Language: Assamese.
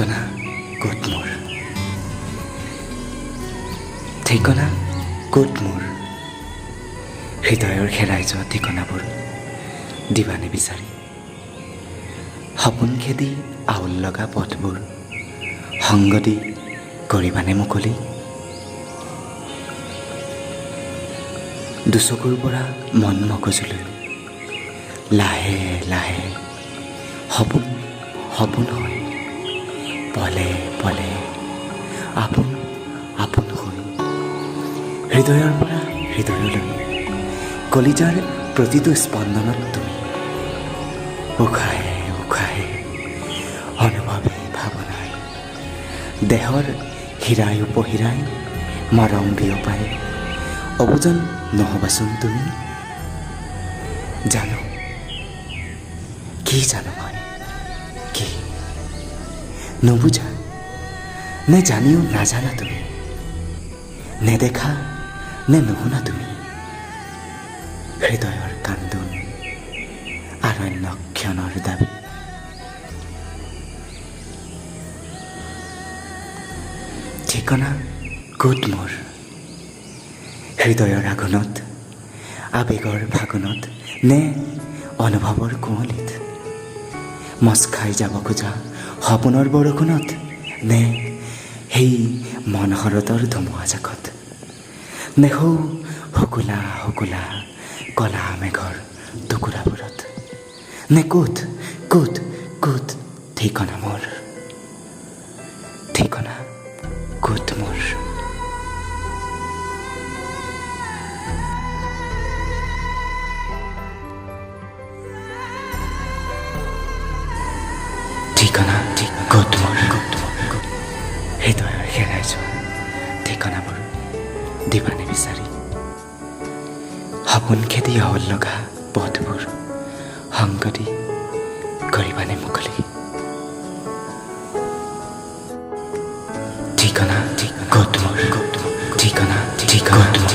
ঠিকনা ক'ত মোৰ? ঠিকনা ক'ত মোৰ? হৃদয়ৰ হেৰাই যোৱা ঠিকনাবোৰ দিবানে বিচাৰি? সপোন খেদি আউল লগা পথবোৰ সংগ দি কৰিবানে মুকলি? দুচকুৰ পৰা মন মগজুলৈ লাহে লাহে সপোন সপোন হয় পলে পলে আপোন আপোন হৈ হৃদয়ৰ পৰা হৃদয়লৈ কলিজাৰ প্ৰতিটো স্পন্দনত তুমি উশাহে উশাহে অনুভৱে ভাৱনাই দেহৰ হীৰাই উপহীৰাই মৰম বিয়পাই অবুজন নহবাচোন তুমি? জানো কি জানো মই কি নুবুজা নে জানিও নাজানা তুমি নেদেখা নে নুশুনা তুমি হৃদয়ৰ কান্দোন আৰণ্য ক্ষণৰ দাবী ঠিকনা ক'ত মোৰ? হৃদয়ৰ আগুনত আবেগৰ ফাগুনত নে অনুভৱৰ কুঁৱলীত মচ খাই যাব খোজা সপোনৰ বৰষুণত নে সেই মনহৰতৰ ধুমুহাজাকত নে সৌ শুকুলা শুকুলা কলা মেঘৰ টুকুৰাবোৰত নে ক'ত ক'ত ক'ত ঠিকনা মোৰ? ঠিকনা ক'ত মোৰ? ঠিকনা ক'ত মোৰ? হৃদয়ৰ হেৰাই যোৱা ঠিকনাবোৰ দিবানে বিচাৰি? সপোন খেদি আউল লগা পথবোৰ সংগ দি কৰিবানে মুকলি? ঠিকনা ক'ত মোৰ? ঠিকনা ক'ত মোৰ?